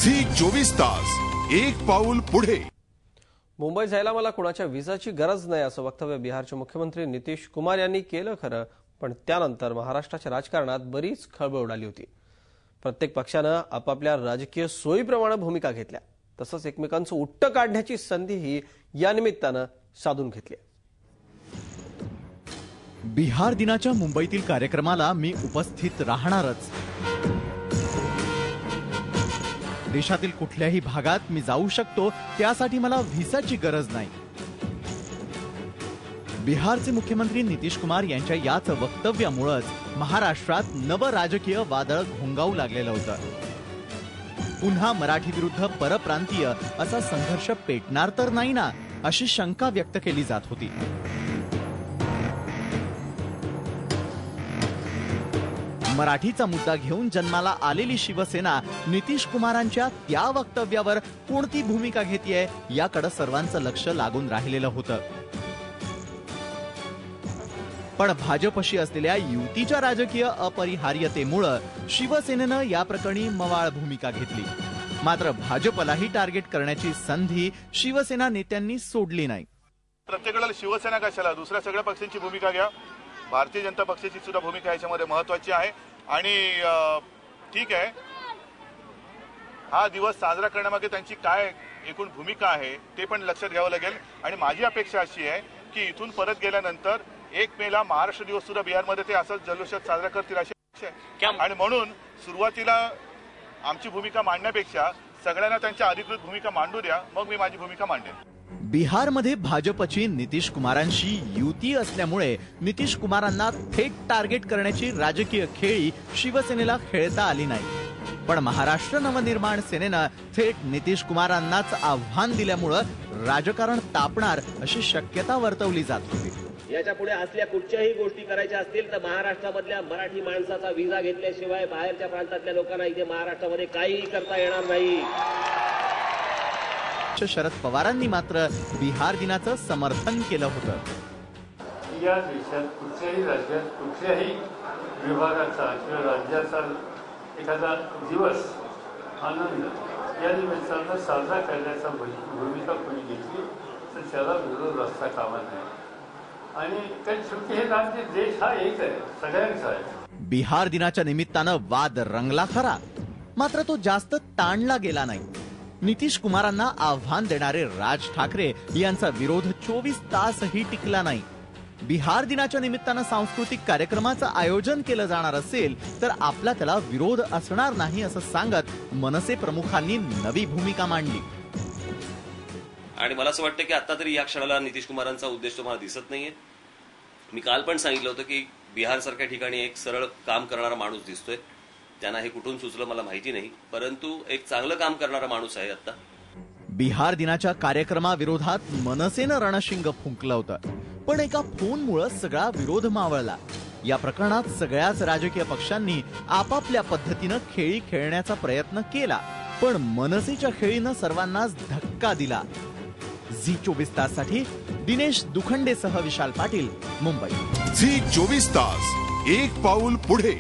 Zee 24 तास एक पाऊल पुढे। मुंबईत जायला मला कोणाच्या व्हिसाची गरज नाही असं वक्तव्य बिहारचे मुख्यमंत्री नितीश कुमार यांनी केलं खरं, पण त्यानंतर महाराष्ट्राच्या राजकारणात बरीच खळबळ उडाली होती। प्रत्येक पक्षानं आपापल्या राजकीय सोयीप्रमाणे भूमिका घेतल्या, तसंच एकमेकांचं उट्ट काढण्याची संधीही या निमित्तानं साधून घेतली। बिहार दिनाच्या मुंबईतील कार्यक्रमाला मी उपस्थित राहणारच। देशातील कुठल्याही भागात मी जाऊ शकतो, त्यासाठी मला व्हिसाची गरज नाही। बिहारचे मुख्यमंत्री नितीश कुमार यांच्या याच वक्तव्यामुळेच महाराष्ट्रात नव राजकीय वादळ घोंगावू लागलेलं होतं। पुन्हा मराठी विरुद्ध परप्रांतीय असा संघर्ष पेटणार तर नाही ना, अशी शंका व्यक्त केली जात होती। मराठीचा मुद्दा घेऊन जन्माला आलेली शिवसेना नितीश कुमारांच्या त्या वक्तव्यावर कोणती भूमिका घेतेय याकडे सर्वांचं लक्ष लागून राहिलेलं होतं। पण भाजपशी असलेल्या युतीच्या राजकीय अपरिहार्यतेमुळे शिवसेनेनं या प्रकरणी मवाळ भूमिका घेतली। मात्र भाजपलाही टार्गेट करण्याची संधी शिवसेना नेत्यांनी सोडली नाही। प्रत्येकाला शिवसेना कशाला, दुसऱ्या सगळ्या पक्षांची भूमिका घ्या। भारतीय जनता पक्षाची सुद्धा भूमिका याच्यामध्ये महत्त्वाची आहे आणि ठीक आहे, हा दिवस साजरा करण्यामागे त्यांची काय एकूण भूमिका आहे ते पण लक्षात घ्यावं लागेल। आणि माझी अपेक्षा अशी आहे की इथून परत गेल्यानंतर 1 मेला महाराष्ट्र दिवस सुद्धा बिहारमध्ये ते असंच जल्लोषात साजरा करतील अशी अपेक्षा आहे। आणि म्हणून सुरुवातीला आमची भूमिका मांडण्यापेक्षा सगळ्यांना त्यांच्या अधिकृत भूमिका मांडू द्या, मग मी माझी भूमिका मांडेन। बिहारमध्ये भाजपची नितीश कुमारांशी युती असल्यामुळे नितीश कुमारांना थेट टार्गेट करण्याची राजकीय खेळी शिवसेनेला खेळता आली नाही। पण महाराष्ट्र नवनिर्माण सेनेनं थेट नितीश कुमारांनाच आव्हान दिल्यामुळे राजकारण तापणार अशी शक्यता वर्तवली जात होती। याच्या पुढे असल्या कुठच्याही गोष्टी करायच्या असतील तर महाराष्ट्रामधल्या मराठी माणसाचा व्हिसा घेतल्याशिवाय बाहेरच्या प्रांतातल्या लोकांना इथे महाराष्ट्रामध्ये काहीही करता येणार नाही। शरद पवारांनी मात्र बिहार दिनाचं समर्थन केलं होतं। या देशात कुठल्याही राज्यात कुठल्याही विभागाचा किंवा राज्याचा एखादा दिवस आनंद या निमित्तानं साजरा करण्याचा भूमिका कोणी घेतली तर त्याला विरोध असता कामा नये। आणि कारण शेवटी हे राज्य देश हा एक आहे, सगळ्यांचा आहे। बिहार दिनाच्या निमित्तानं वाद रंगला खरा, मात्र तो जास्त ताणला गेला नाही। नितीश कुमारांना आव्हान देणारे राज ठाकरे यांचा विरोध 24 तासही टिकला नाही। बिहार दिनाच्या निमित्तानं सांस्कृतिक कार्यक्रमाचं आयोजन केलं जाणार असेल तर आपला त्याला विरोध असणार नाही असं सांगत मनसे प्रमुखांनी नवी भूमिका मांडली। आणि मला असं वाटतं की आता तरी या क्षणाला नितीश कुमारांचा उद्देश तुम्हाला दिसत नाहीये। मी काल पण सांगितलं होतं की बिहार सारख्या ठिकाणी एक सरळ काम करणारा माणूस दिसतोय। त्यांना हे कुठून सुचलं मला माहिती नाही, परंतु एक चांगलं काम करणारा माणूस आहे आता। बिहार दिनाच्या कार्यक्रमाविरोधात मनसेनं रणशिंग फुंकलं होतं, पण एका फोनमुळे सगळा विरोध मावळला। या प्रकरणात सगळ्याच राजकीय पक्षांनी आपापल्या पद्धतीनं खेळी खेळण्याचा प्रयत्न केला, पण मनसेच्या खेळीनं सर्वांनाच धक्का दिला। झी 24 ताससाठी दिनेश दुखंडेसह विशाल पाटील, मुंबई। झी 24 तास एक पाऊल पुढे।